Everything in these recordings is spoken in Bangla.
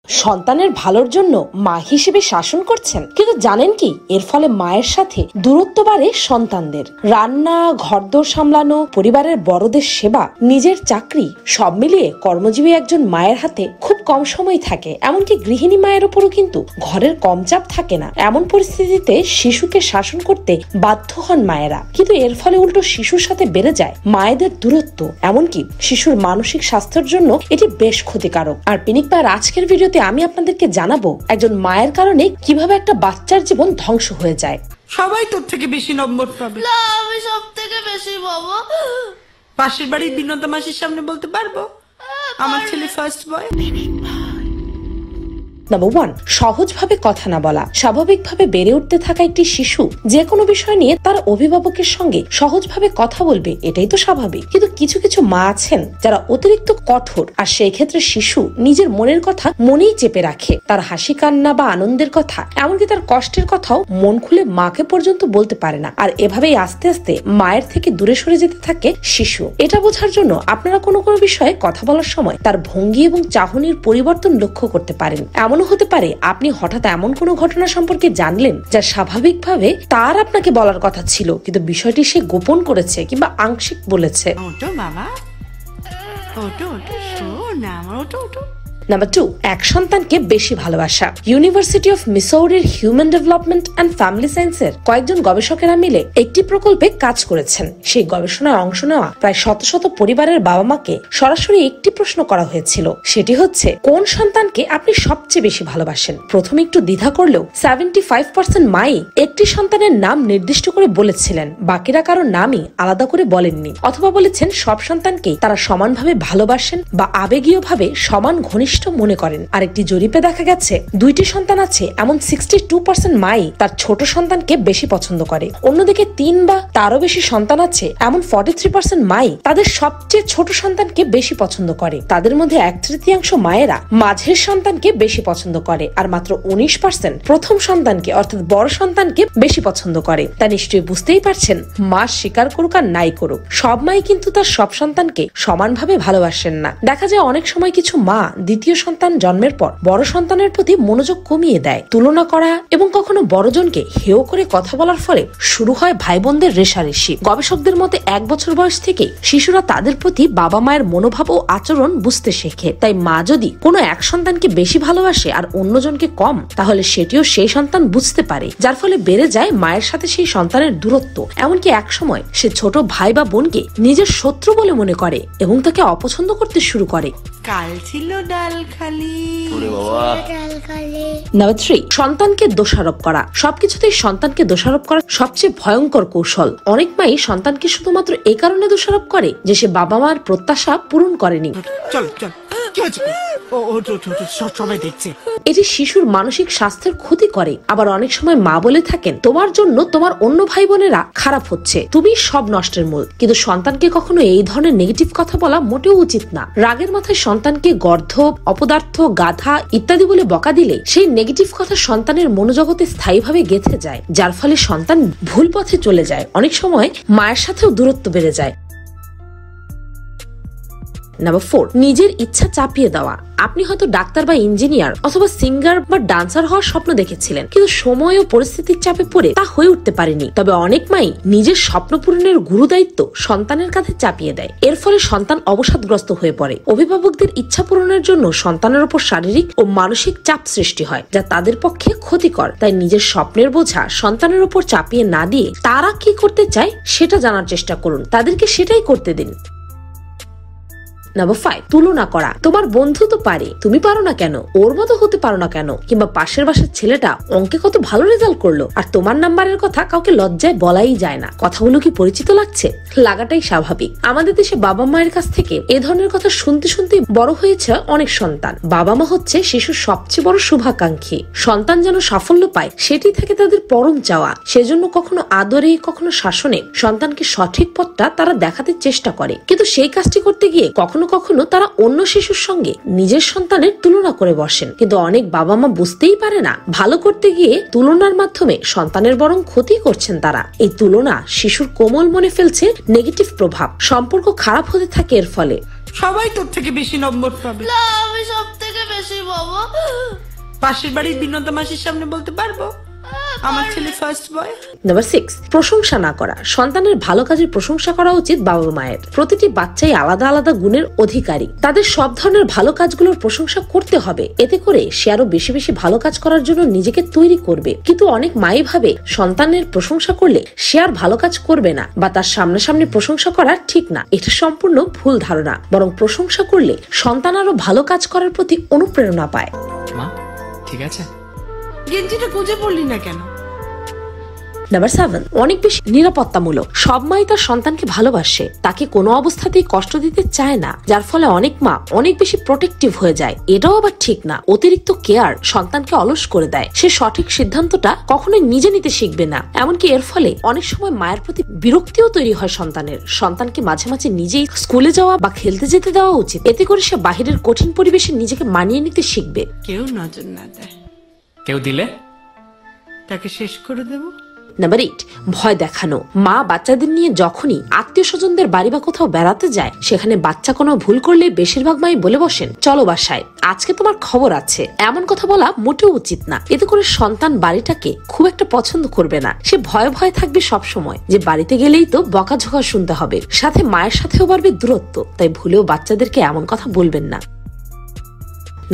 সন্তানের ভালোর জন্য মা হিসেবে শাসন করছেন, কিন্তু জানেন কি এর ফলে মায়ের সাথে দূরত্ব বাড়ে সন্তানদের। রান্না, ঘরদোর সামলানো, পরিবারের বড়দের সেবা, নিজের চাকরি সব মিলিয়ে কর্মজীবী একজন মায়ের হাতে খুব কম সময় থাকে। এমনকি গৃহিণী মায়ের উপরও কিন্তু ঘরের কম চাপ থাকে না। এমন পরিস্থিতিতে শিশুকে শাসন করতে বাধ্য হন মায়েরা, কিন্তু এর ফলে উল্টো শিশুর সাথে বেড়ে যায় মায়েদের দূরত্ব। এমনকি শিশুর মানসিক স্বাস্থ্যের জন্য এটি বেশ ক্ষতিকারক। আর পিনিক ভাইয়ের আজকের ভিডিওতে আমি আপনাদেরকে জানাবো একজন মায়ের কারণে কিভাবে একটা বাচ্চার জীবন ধ্বংস হয়ে যায়। সবাই তোর থেকে বেশি নম্বর পাবে। না, আমি সব থেকে বেশি পাবো। পাশের বাড়ির বিনোদা মাসির সামনে বলতে পারবো আমার ছেলে ফার্স্ট বয়। নাম্বার 1, সহজভাবে কথা না বলা। স্বাভাবিকভাবে বেড়ে উঠতে থাকা একটি শিশু যে কোনো বিষয় নিয়ে তার অভিভাবকের সঙ্গে সহজভাবে কথা বলবে, এটাই তো স্বাভাবিক। কিন্তু কিছু কিছু মা আছেন যারা অতিরিক্ত কঠোর, আর সেই ক্ষেত্রে শিশু নিজের মনের কথা মনেই চেপে রাখে। তার হাসি কান্না বা আনন্দের কথা, এমনকি তার কষ্টের কথাও মন খুলে মাকে পর্যন্ত বলতে পারে না। আর এভাবেই আস্তে আস্তে মায়ের থেকে দূরে সরে যেতে থাকে শিশু। এটা বোঝার জন্য আপনারা কোনো কোনো বিষয়ে কথা বলার সময় তার ভঙ্গি এবং চাহনির পরিবর্তন লক্ষ্য করতে পারেন। এমনও হতে পারে আপনি হঠাৎ এমন কোনো ঘটনা সম্পর্কে জানলেন যা স্বাভাবিকভাবে তার আপনাকে বলার কথা ছিল, কিন্তু বিষয়টি সে গোপন করেছে কিংবা আংশিক বলেছে। নাম্বার 2, এক সন্তানকে বেশি ভালোবাসা। ইউনিভার্সিটি অফ মিসৌরির হিউম্যান ডেভেলপমেন্ট অ্যান্ড ফ্যামিলি সায়েন্সের কয়েকজন গবেষকেরা মিলে একটি প্রকল্পে কাজ করেছেন। সেই গবেষণায় অংশ নেওয়া প্রায় শত শত পরিবারের বাবা মাকে সরাসরি একটি প্রশ্ন করা হয়েছিল, সেটি হচ্ছে কোন সন্তানকে আপনি সবচেয়ে বেশি ভালোবাসেন। প্রথমে একটু দ্বিধা করলেও 75% মাই একটি সন্তানের নাম নির্দিষ্ট করে বলেছিলেন, বাকিরা কারো নামই আলাদা করে বলেননি, অথবা বলেছেন সব সন্তানকেই তারা সমানভাবে ভালোবাসেন বা আবেগীয় ভাবে সমান ঘনিষ্ঠ মনে করেন। আরেকটি জরিপে দেখা গেছে 2টি সন্তান আছে এমন 62% মাই তার ছোট সন্তানকে বেশি পছন্দ করে। অন্যদিকে 3 বা তারও বেশি সন্তান আছে এমন 43% মাই তাদের সবচেয়ে ছোট সন্তানকে বেশি পছন্দ করে। তাদের মধ্যে 1/3 মায়েরা মাঝের সন্তানকে বেশি পছন্দ করে, আর মাত্র 19% প্রথম সন্তানকে অর্থাৎ বড় সন্তানকে বেশি পছন্দ করে। তা নিশ্চয়ই বুঝতেই পারছেন, মা স্বীকার করুক আর নাই করুক, সব মাই কিন্তু তার সব সন্তানকে সমানভাবে ভালোবাসেন না। দেখা যায় অনেক সময় কিছু মা দ্বিতীয় সন্তান জন্মের পর বড় সন্তানের প্রতি মনোযোগ কমিয়ে দেয়। তুলনা করা এবং কখনো বড়জনকে হেয় করে কথা বলার ফলে শুরু হয় ভাই বোনদের রেষারেষি। গবেষকদের মতে 1 বছর বয়স থেকে শিশুরা তাদের প্রতি বাবা মায়ের মনোভাব ও আচরণ বুঝতে শেখে। তাই মা যদি কোনো এক সন্তানকে বেশি ভালোবাসে আর অন্যজনকে কম, তাহলে সেটিও সেই সন্তান বুঝতে পারে, যার ফলে বেড়ে যায় মায়ের সাথে সেই সন্তানের দূরত্ব। এমনকি এক সময় সে ছোট ভাই বা বোনকে নিজের শত্রু বলে মনে করে এবং তাকে অপছন্দ করতে শুরু করে। কাল ছিল ডাল খালি। নাম্বার 3, সন্তানকে দোষারোপ করা। সবকিছুতেই সন্তানকে দোষারোপ করা সবচেয়ে ভয়ঙ্কর কৌশল। অনেক মাই সন্তানকে শুধুমাত্র এই কারণে দোষারোপ করে যে সে বাবা মার প্রত্যাশা পূরণ করেনি। চল চল, কি হয়েছে? সবাই দেখছে। এটি শিশুর মানসিক স্বাস্থ্যের ক্ষতি করে। আবার অনেক সময় মা বলে থাকেন তোমার জন্য তোমার অন্য ভাই বোনেরা খারাপ হচ্ছে, তুমি সব নষ্টের মূল। কিন্তু সন্তানকে কখনো এই ধরনের নেগেটিভ কথা বলা মোটেও উচিত না। রাগের মাথায় সন্তানকে গর্ধব, অপদার্থ, গাধা ইত্যাদি বলে বকা দিলে সেই নেগেটিভ কথা সন্তানের মনোজগতে স্থায়ীভাবে গেঁথে যায়, যার ফলে সন্তান ভুল পথে চলে যায়। অনেক সময় মায়ের সাথেও দূরত্ব বেড়ে যায়। নাম্বার 4, নিজের ইচ্ছা চাপিয়ে দেওয়া। আপনি হয়তো ডাক্তার বা ইঞ্জিনিয়ার অথবা সিঙ্গার বা ডান্সার হওয়ার স্বপ্ন দেখেছিলেন, কিন্তু সময় ও পরিস্থিতির চাপে পড়ে তা হয়ে উঠতে পারেনি। তবে অনেক মাই নিজের স্বপ্ন পূরণের গুরু দায়িত্ব সন্তানের কাঁধে চাপিয়ে দেয়। এর ফলে সন্তান অবসাদগ্রস্ত হয়ে পড়ে। অভিভাবকদের ইচ্ছা পূরণের জন্য সন্তানের উপর শারীরিক ও মানসিক চাপ সৃষ্টি হয়, যা তাদের পক্ষে ক্ষতিকর। তাই নিজের স্বপ্নের বোঝা সন্তানের উপর চাপিয়ে না দিয়ে তারা কি করতে চায় সেটা জানার চেষ্টা করুন, তাদেরকে সেটাই করতে দিন। নাম্বার 5, তুলনা করা। তোমার বন্ধু তো পারে, তুমি পারো না কেন? ওর মতো হতে পারো না কেন? কিংবা পাশের বাসার ছেলেটা অঙ্কে কত ভালো রেজাল্ট করলো আর তোমার নাম্বারের কথা কাউকে লজ্জায় বলাই যায় না। কথাগুলো কি পরিচিত লাগছে? লাগাটাই স্বাভাবিক। আমাদের দেশে বাবা মায়ের কাছ থেকে এ ধরনের কথা শুনতে শুনতে বড় হয়েছে অনেক সন্তান। বাবা মা হচ্ছে শিশুর সবচেয়ে বড় শুভাকাঙ্ক্ষী। সন্তান যেন সাফল্য পায় সেটি থেকে তাদের পরম চাওয়া। সেজন্য কখনো আদরে, কখনো শাসনে সন্তানকে সঠিক পথটা তারা দেখাতে চেষ্টা করে, কিন্তু সেই কাজটি করতে গিয়ে কখনো কখনো তারা অন্য শিশুর সঙ্গে নিজের সন্তানের তুলনা করে বসেন। কিন্তু অনেক বাবা মা বুঝতেই পারে না, ভালো করতে গিয়ে তুলনার মাধ্যমে সন্তানের বরং ক্ষতি করছেন তারা। এই তুলনা শিশুর কোমল মনে ফেলছে নেগেটিভ প্রভাব, সম্পর্ক খারাপ হতে থাকে এর ফলে। সবাই তোর থেকে বেশি নম্বর পাবে। না, আমি সব থেকে বেশি বাবা? পাশের বাড়ির বিনোদা মাসির সামনে বলতে পারবো আমার ছেলে ফার্স্ট বয়। নাম্বার 6, প্রশংসা না করা। সন্তানের ভালো কাজের প্রশংসা করা উচিত বাবা মায়ের। প্রতিটি বাচ্চাই আলাদা আলাদা গুণের অধিকারী, তাদের সব ধরনের ভালো কাজগুলোর প্রশংসা করতে হবে। এতে করে সে আরো বেশি বেশি ভালো কাজ করার জন্য নিজেকে তৈরি করবে। কিন্তু অনেক মাই ভাবে সন্তানের প্রশংসা করলে সে আর ভালো কাজ করবে না বা তার সামনাসামনি প্রশংসা করা ঠিক না। এটা সম্পূর্ণ ভুল ধারণা। বরং প্রশংসা করলে সন্তান আরো ভালো কাজ করার প্রতি অনুপ্রেরণা পায়। মা ঠিক আছে? গেঞ্জিটা গুজে পড়লি না কেন? নাম্বার 7, অনেক বেশি নিরাপত্তামূলক। সব মাই তার সন্তানকে ভালোবাসে, তাকে কোনো অবস্থাতেই কষ্ট দিতে চায় না, যার ফলে অনেক মা অনেক বেশি প্রোটেক্টিভ হয়ে যায়। এটাও আবার ঠিক না। অতিরিক্ত কেয়ার সন্তানকে অলস করে দেয়। সে সঠিক সিদ্ধান্তটা কখনোই নিজে নিতে শিখবে না। এমনকি এর ফলে অনেক সময় মায়ের প্রতি বিরক্তিও তৈরি হয় সন্তানের। সন্তানকে মাঝে মাঝে নিজেই স্কুলে যাওয়া বা খেলতে যেতে দেওয়া উচিত। এতে করে সে বাহিরের কঠিন পরিবেশে নিজেকে মানিয়ে নিতে শিখবে। কেউ নজর না দেয়, কেউ দিলে তাকে শেষ করে দেবো। নাম্বার 8, ভয় দেখানো। মা বাচ্চাদের নিয়ে যখনই আত্মীয় স্বজনদের বাড়ি বা কোথাও বেড়াতে যায়, সেখানে বাচ্চা কোনো ভুল করলে বেশিরভাগ মাই বলে বসেন, চলো বাসায়, আজকে তোমার খবর আছে। এমন কথা বলা মোটেও উচিত না। এতে করে সন্তান বাড়িটাকে খুব একটা পছন্দ করবে না। সে ভয়ে ভয়ে থাকবে সব সময় যে বাড়িতে গেলেই তো বকাঝকা শুনতে হবে। সাথে মায়ের সাথেও বাড়বে দূরত্ব। তাই ভুলেও বাচ্চাদেরকে এমন কথা বলবেন না।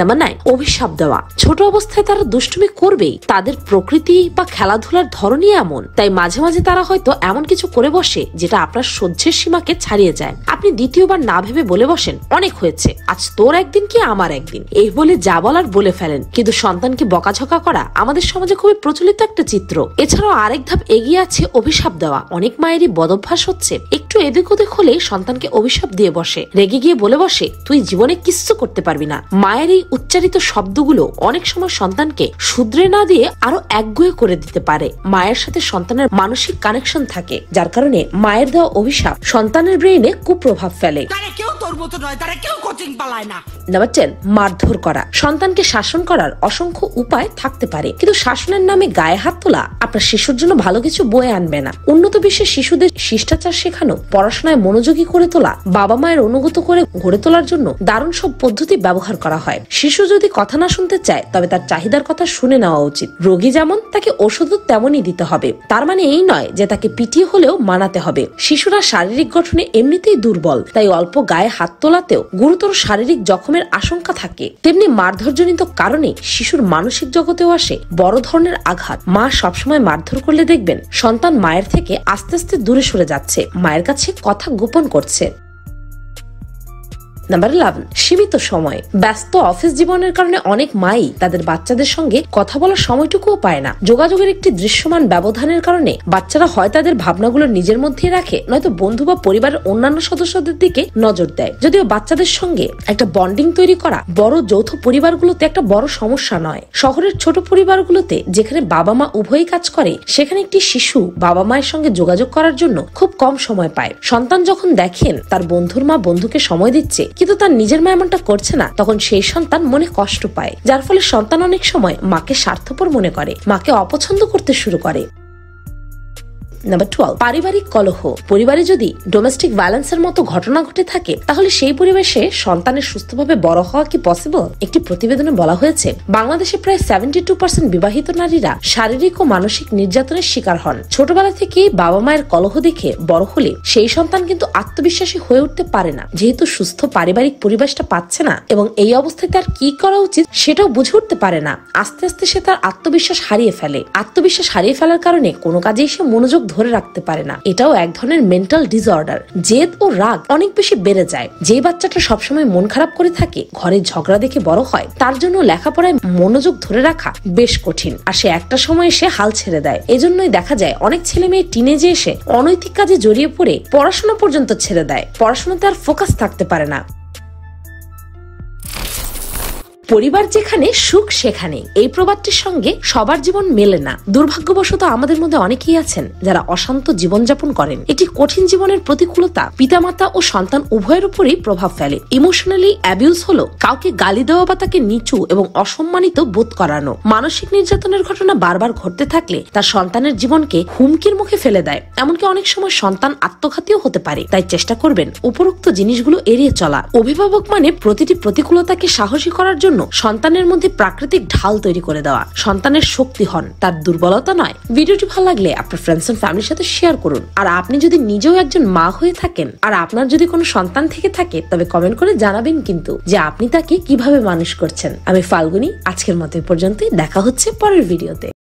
নাম্বার 9, অভিশাপ দেওয়া। ছোট অবস্থায় তারা দুষ্টুমি করবেই। তাদের প্রকৃতি বা খেলাধুলার ধরনই এমন। তাই মাঝে মাঝে তারা হয়তো এমন কিছু করে বসে যেটা আপনার সহ্যের সীমাকে ছাড়িয়ে যায়। আপনি দ্বিতীয়বার না ভেবে বলে বসেন, অনেক হয়েছে, আজ তোর একদিন কি আমার একদিন, এই বলে যা বলার বলে ফেলেন। কিন্তু সন্তানকে বকাঝকা করা আমাদের সমাজে খুবই প্রচলিত একটা চিত্র। এছাড়াও আরেক ধাপ এগিয়ে আছে অভিশাপ দেওয়া। অনেক মায়েরই বদভ্যাস হচ্ছে একটু এদিক ওদিক হলেই সন্তানকে অভিশাপ দিয়ে বসে, রেগে গিয়ে বলে বসে, তুই জীবনে কিচ্ছু করতে পারবি না। মায়ের এই উচ্চারিত শব্দগুলো অনেক সময় সন্তানকে শুধরে না দিয়ে আরো একগুঁয়ে করে দিতে পারে। মায়ের সাথে সন্তানের মানসিক কানেকশন থাকে, যার কারণে মায়ের দেওয়া অভিশাপ সন্তানের ব্রেইনে কুপ্রভাব ফেলে। তারা কেউ তোর মতো নয়, তারা কেউ কোচিং পালায় না। নাম্বার 10, মারধর করা। সন্তানকে শাসন করার অসংখ্য উপায় থাকতে পারে, কিন্তু শাসনের নামে গায়ে হাত তোলা আপনার শিশুর জন্য ভালো কিছু বয়ে আনবে না। উন্নত বিশ্বের শিশুদের শিষ্টাচার শেখানো, পড়াশোনায় মনোযোগী করে তোলা, বাবা মায়ের অনুগত করে গড়ে তোলার জন্য দারুণ সব পদ্ধতি ব্যবহার করা হয়। শিশু যদি কথা না শুনতে চায়, তবে তার চাহিদার কথা শুনে নেওয়া উচিত। রোগী যেমন, তাকে ওষুধও তেমনই দিতে হবে। তার মানে এই নয় যে তাকে পিটিয়ে হলেও মানাতে হবে। শিশুরা শারীরিক গঠনে এমনিতেই দুর্বল, তাই অল্প গায়ে হাত তোলাতেও গুরুতর শারীরিক জখমের আশঙ্কা থাকে। তেমনি মারধরজনিত কারণে শিশুর মানসিক জগতেও আসে বড় ধরনের আঘাত। মা সবসময় মারধর করলে দেখবেন সন্তান মায়ের থেকে আস্তে আস্তে দূরে সরে যাচ্ছে, মায়ের কাছে কথা গোপন করছে। নাম্বার 11, সীমিত সময়। ব্যস্ত অফিস জীবনের কারণে অনেক মাই তাদের বাচ্চাদের সঙ্গে কথা বলার সময়টুকুও পায় না। যোগাযোগের একটি দৃশ্যমান ব্যবধানের কারণে বাচ্চারা হয় তাদের ভাবনাগুলো নিজের মধ্যেই রাখে, নয়তো বন্ধু বা পরিবারের অন্যান্য সদস্যদের দিকে নজর দেয়। যদিও বাচ্চাদের সঙ্গে একটা বন্ডিং তৈরি করা বড় যৌথ পরিবারগুলোতে একটা বড় সমস্যা নয়। শহরের ছোট পরিবারগুলোতে যেখানে বাবা মা উভয়ই কাজ করে, সেখানে একটি শিশু বাবা মায়ের সঙ্গে যোগাযোগ করার জন্য খুব কম সময় পায়। সন্তান যখন দেখেন তার বন্ধুর মা বন্ধুকে সময় দিচ্ছে, কিন্তু তার নিজের মা এমনটা করছে না, তখন সেই সন্তান মনে কষ্ট পায়, যার ফলে সন্তান অনেক সময় মাকে স্বার্থপর মনে করে, মাকে অপছন্দ করতে শুরু করে। নাম্বার 12, পারিবারিক কলহ। পরিবারে যদি ডোমেস্টিক ভায়োলেন্সের মতো ঘটনা ঘটে থাকে, তাহলে সেই পরিবেশে সন্তানের সুস্থভাবে বড় হওয়া কি পসিবল? একটি প্রতিবেদনে বলা হয়েছে, বাংলাদেশে প্রায় 72% বিবাহিত নারীরা শারীরিক ও মানসিক নির্যাতনের শিকার হন। ছোটবেলা থেকেই বাবা মায়ের কলহ দেখে বড় হলে সেই সন্তান কিন্তু আত্মবিশ্বাসী হয়ে উঠতে পারে না, যেহেতু সুস্থ পারিবারিক পরিবেশটা পাচ্ছে না এবং এই অবস্থায় তার কি করা উচিত সেটাও বুঝে উঠতে পারে না। আস্তে আস্তে সে তার আত্মবিশ্বাস হারিয়ে ফেলে। আত্মবিশ্বাস হারিয়ে ফেলার কারণে কোনো কাজেই সে মনোযোগ ধরে রাখতে পারে না। এটাও এক ধরনের মেন্টাল ডিসঅর্ডার। জেদ ও রাগ অনেক বেশি বেড়ে যায়। যে বাচ্চাটা সবসময় মন খারাপ করে থাকে, ঘরে ঝগড়া দেখে বড় হয়, তার জন্য লেখাপড়ায় মনোযোগ ধরে রাখা বেশ কঠিন, আর সে একটা সময় এসে হাল ছেড়ে দেয়। এজন্যই দেখা যায় অনেক ছেলে মেয়ে টিনেজে এসে অনৈতিক কাজে জড়িয়ে পড়ে পড়াশোনা পর্যন্ত ছেড়ে দেয়, পড়াশোনাতে আর ফোকাস থাকতে পারে না। পরিবার যেখানে সুখ সেখানে, এই প্রবাদটির সঙ্গে সবার জীবন মেলে না। দুর্ভাগ্যবশত আমাদের মধ্যে অনেকেই আছেন যারা অশান্ত জীবনযাপন করেন। এটি কঠিন জীবনের প্রতিকূলতা পিতামাতা ও সন্তান উভয়ের উপরই প্রভাব ফেলে। ইমোশনালি অ্যাবিউজ হলো কাউকে গালি দেওয়া বা তাকে নিচু এবং অসম্মানিত বোধ করানো। মানসিক নির্যাতনের ঘটনা বারবার ঘটতে থাকলে তার সন্তানের জীবনকে হুমকির মুখে ফেলে দেয়। এমনকি অনেক সময় সন্তান আত্মঘাতীও হতে পারে। তাই চেষ্টা করবেন উপরোক্ত জিনিসগুলো এড়িয়ে চলা। অভিভাবক মানে প্রতিটি প্রতিকূলতাকে সাহসী করার জন্য জন্য সন্তানের মধ্যে প্রাকৃতিক ঢাল তৈরি করে দেওয়া। সন্তানের শক্তি হন, তার দুর্বলতা নয়। ভিডিওটি ভালো লাগলে আপনার ফ্রেন্ডস এন্ড ফ্যামিলির সাথে শেয়ার করুন। আর আপনি যদি নিজেও একজন মা হয়ে থাকেন আর আপনার যদি কোনো সন্তান থেকে থাকে তবে কমেন্ট করে জানাবেন কিন্তু যে আপনি তাকে কিভাবে মানুষ করছেন। আমি ফাল্গুনী, আজকের মতো এই পর্যন্তই। দেখা হচ্ছে পরের ভিডিওতে।